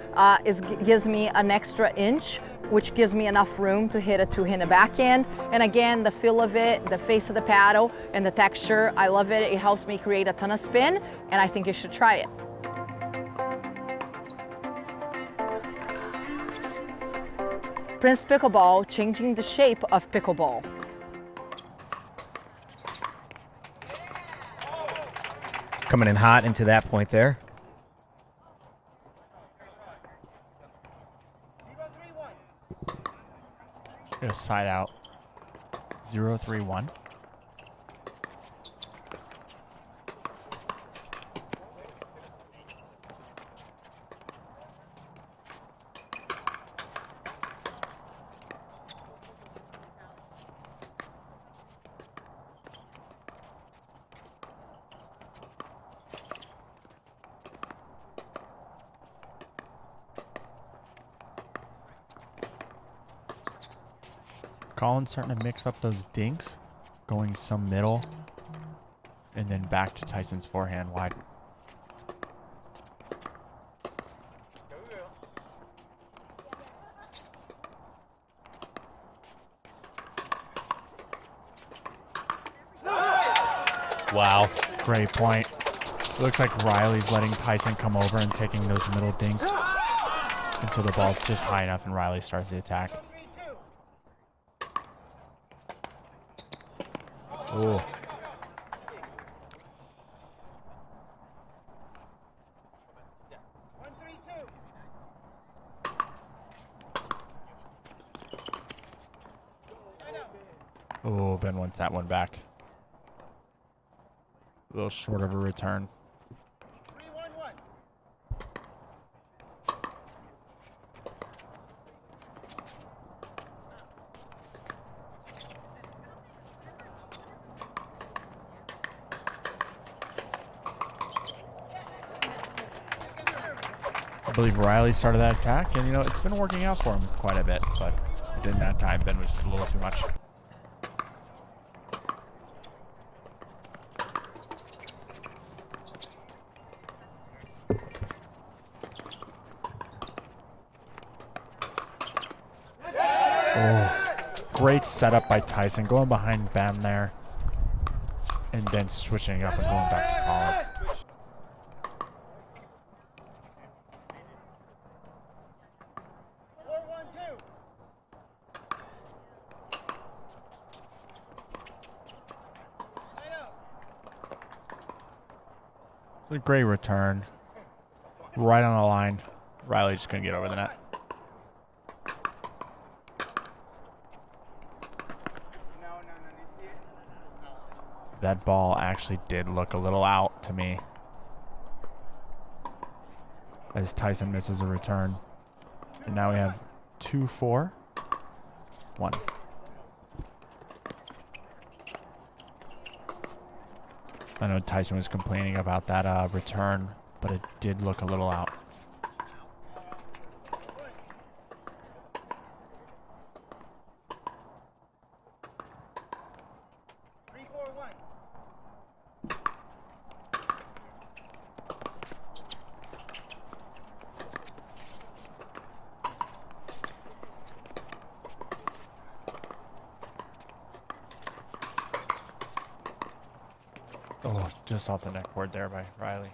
D: gives me an extra inch, which gives me enough room to hit a two-handed backhand. And again, the feel of it, the face of the paddle, and the texture, I love it. It helps me create a ton of spin, and I think you should try it. Prince Pickleball, changing the shape of pickleball.
A: Coming in hot into that point there.
C: Gonna side out. 0-3-1. Collin's starting to mix up those dinks, going some middle, and then back to Tyson's forehand wide.
B: Wow.
C: Great point. Looks like Riley's letting Tyson come over and taking those middle dinks until the ball's just high enough and Riley starts the attack. Oh. Oh, Ben wants that one back. A little short of a return. I believe Riley started that attack, and it's been working out for him quite a bit, but in that time, Ben was just a little too much. Oh, great setup by Tyson, going behind Ben there, and then switching up and going back to Collin. A great return. Right on the line. Riley's just going to get over the net. That ball actually did look a little out to me as Tyson misses a return. And now we have 2-4-1. I know Tyson was complaining about that return, but it did look a little out. Oh, just off the neck cord there by Riley.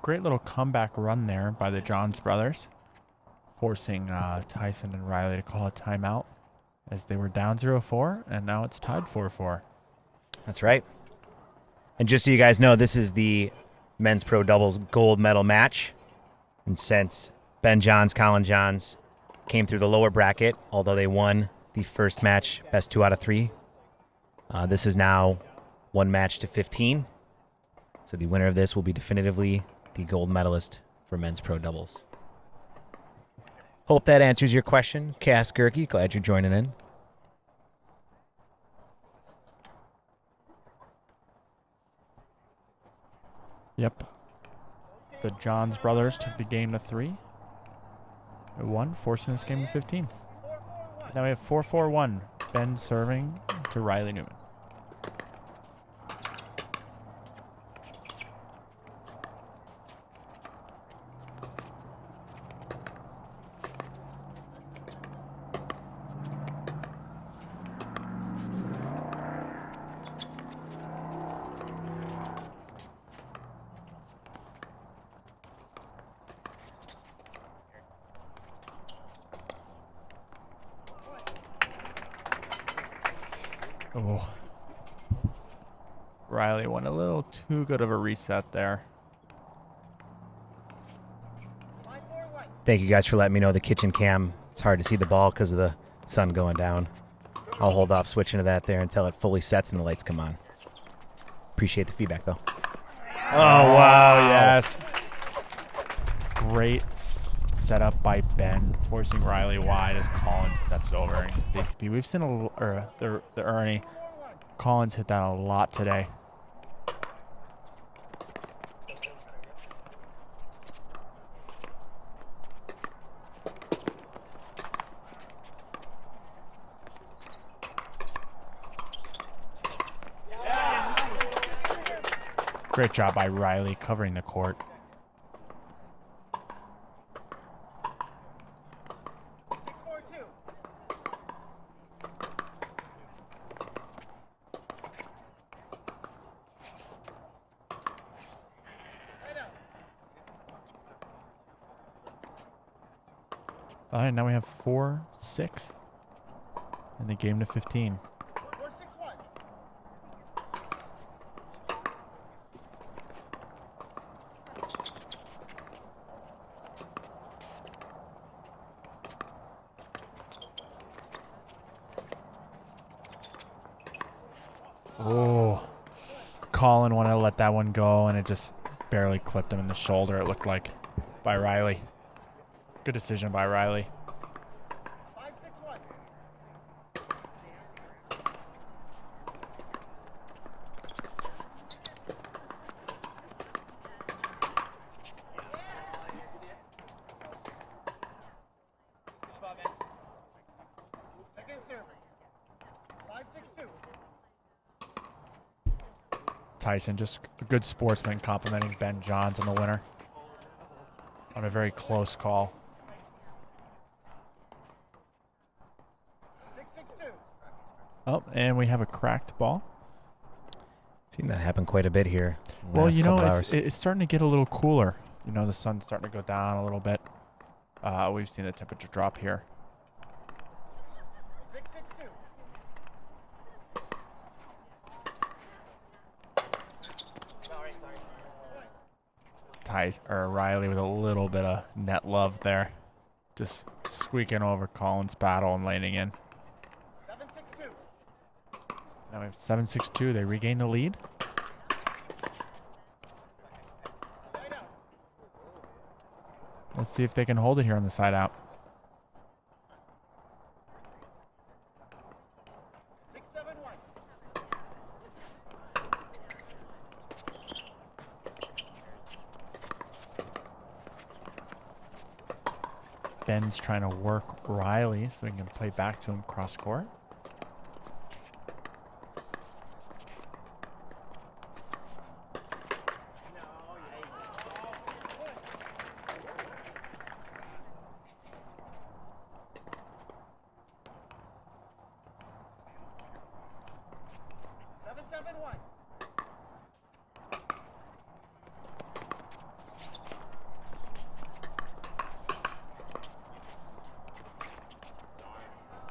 C: Great little comeback run there by the Johns brothers, forcing Tyson and Riley to call a timeout, as they were down 0-4, and now it's tied 4-4.
A: That's right. And just so you guys know, this is the men's pro doubles gold medal match. And since Ben Johns, Collin Johns came through the lower bracket, although they won the first match, best 2 out of 3, this is now 1 match to 15. So the winner of this will be definitively the gold medalist for men's pro doubles. Hope that answers your question, Cass Gerke. Glad you're joining in.
C: Yep. The Johns brothers took the game to 3. They won, forcing this game to 15. Now we have 4-4-1. Ben serving to Riley Newman. Oh. Riley went a little too good of a reset there.
A: Thank you guys for letting me know the kitchen cam. It's hard to see the ball because of the sun going down. I'll hold off switching to that there until it fully sets and the lights come on. Appreciate the feedback, though.
C: Oh, wow, yes. Great set up by Ben, forcing Riley wide as Collin steps over and gets the ATP. We've seen the Ernie. Collin's hit that a lot today. Great job by Riley covering the court. All right, now we have 4-6 in the game to 15. Oh, Collin wanted to let that one go, and it just barely clipped him in the shoulder, it looked like, by Riley. Good decision by Riley. Tyson, just a good sportsman, complimenting Ben Johns on the winner on a very close call. Oh, and we have a cracked ball.
A: Seen that happen quite a bit here.
C: Well, you know, it's starting to get a little cooler. You know, the sun's starting to go down a little bit. We've seen the temperature drop here. Riley with a little bit of net love there. Just squeaking over Collin's battle and landing in. Now we have 7-6-2. They regain the lead. Let's see if they can hold it here on the side out. Ben's trying to work Riley so he can play back to him cross court.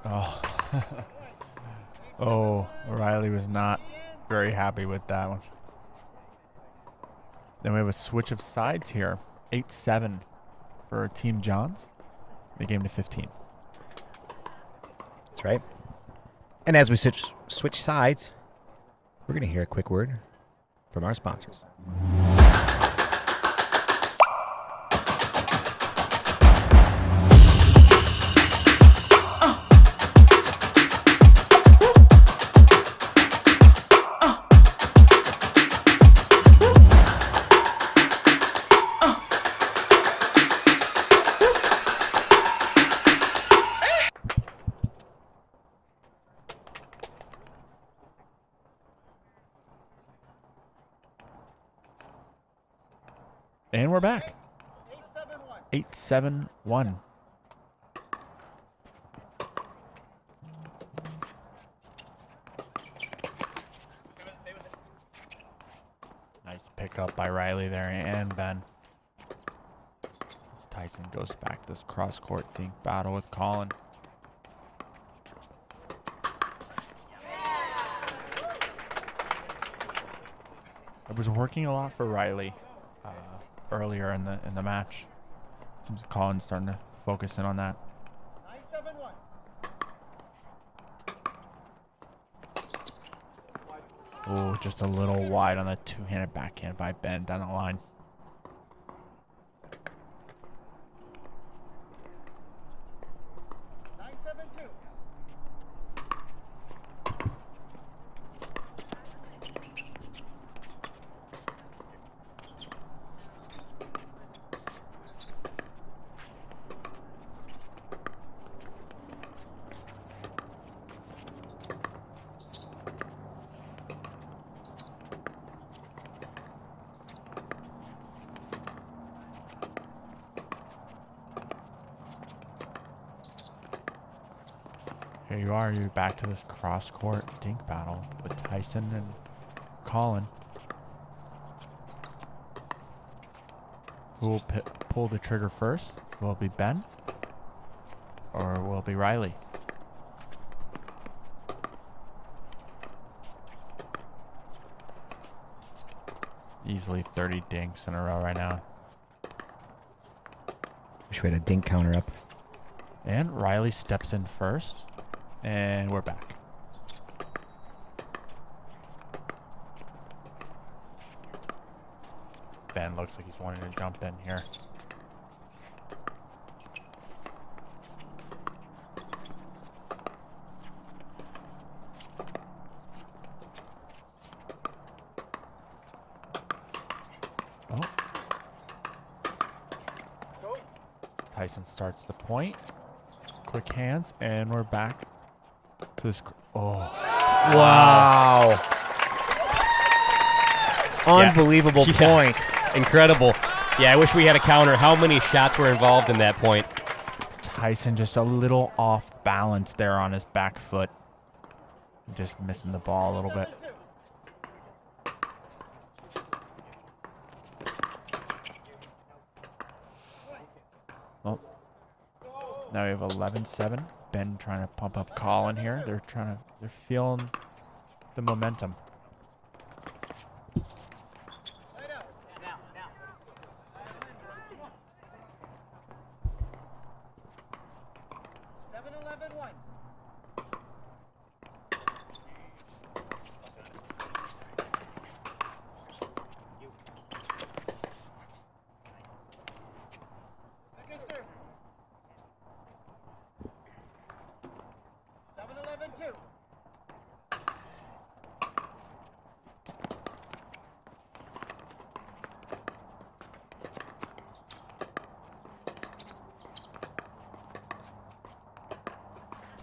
C: Oh. Oh, Riley was not very happy with that one. Then we have a switch of sides here. 8-7 for Team Johns. The game to 15.
A: That's right. And as we switch sides, we're going to hear a quick word from our sponsors.
C: And we're back. 8-7-1. Nice pickup by Riley there and Ben. As Tyson goes back to this cross-court dink battle with Collin. It was working a lot for Riley earlier in the match. Seems Collin's starting to focus in on that. 9-7-1. Oh, just a little wide on the two-handed backhand by Ben down the line. Here you are. You're back to this cross-court dink battle with Tyson and Collin. Who will pull the trigger first? Will it be Ben? Or will it be Riley? Easily 30 dinks in a row right now.
A: Wish we had a dink counter up.
C: And Riley steps in first. And we're back. Ben looks like he's wanting to jump in here. Oh. Tyson starts the point. Quick hands, and we're back to this. Oh.
A: Wow. Unbelievable point.
B: Incredible. Yeah, I wish we had a counter. How many shots were involved in that point?
C: Tyson just a little off balance there on his back foot. Just missing the ball a little bit. Oh. Now we have 11-7. Ben trying to pump up Collin here. They're feeling the momentum.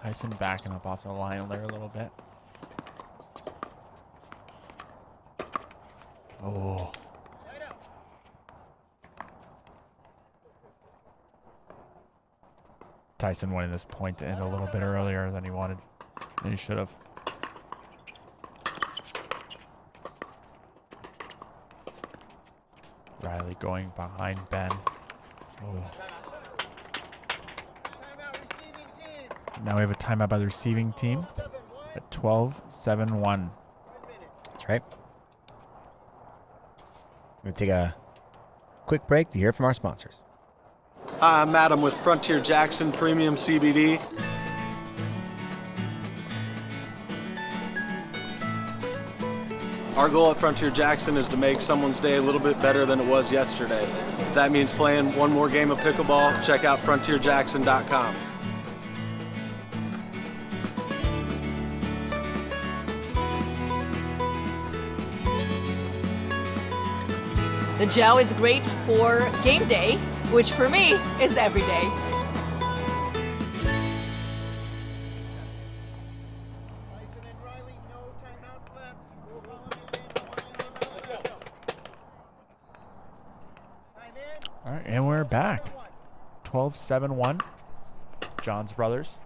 C: Tyson backing up off the line there a little bit. Oh. Tyson wanted this point to end a little bit earlier than he should have. Riley going behind Ben. Oh. Now we have a timeout by the receiving team at 12-7-1.
A: That's right. We're going to take a quick break to hear from our sponsors.
H: Hi, I'm Adam with Frontier Jackson Premium CBD. Our goal at Frontier Jackson is to make someone's day a little bit better than it was yesterday. If that means playing one more game of pickleball, check out frontierjackson.com.
D: The gel is great for game day, which for me is every day.
C: All right, and we're back. 12-7-1. John's brothers.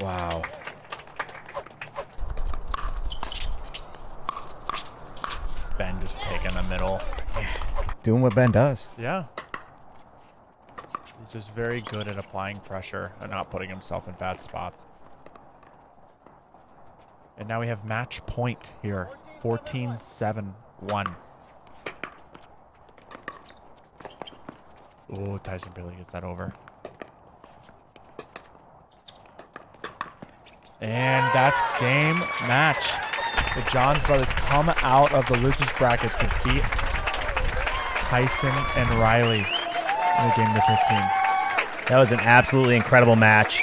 A: Wow.
C: Ben just taking the middle.
A: Doing what Ben does.
C: Yeah. He's just very good at applying pressure and not putting himself in bad spots. And now we have match point here. 14-7-1. Oh, Tyson barely gets that over. And that's game match. The Johns brothers come out of the losers bracket to beat Tyson and Riley in the game to 15.
A: That was an absolutely incredible match.